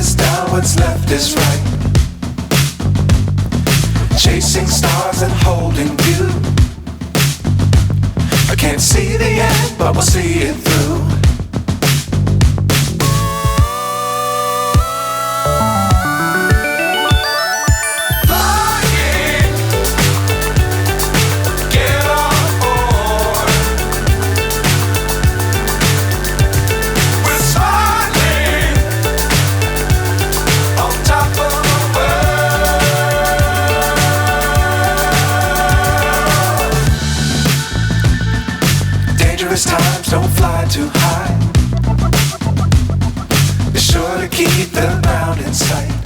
is down, what's left is right. Chasing stars and holding you. I can't see the end, but we'll see it through. Times don't fly too high. Be sure to keep the ground in sight.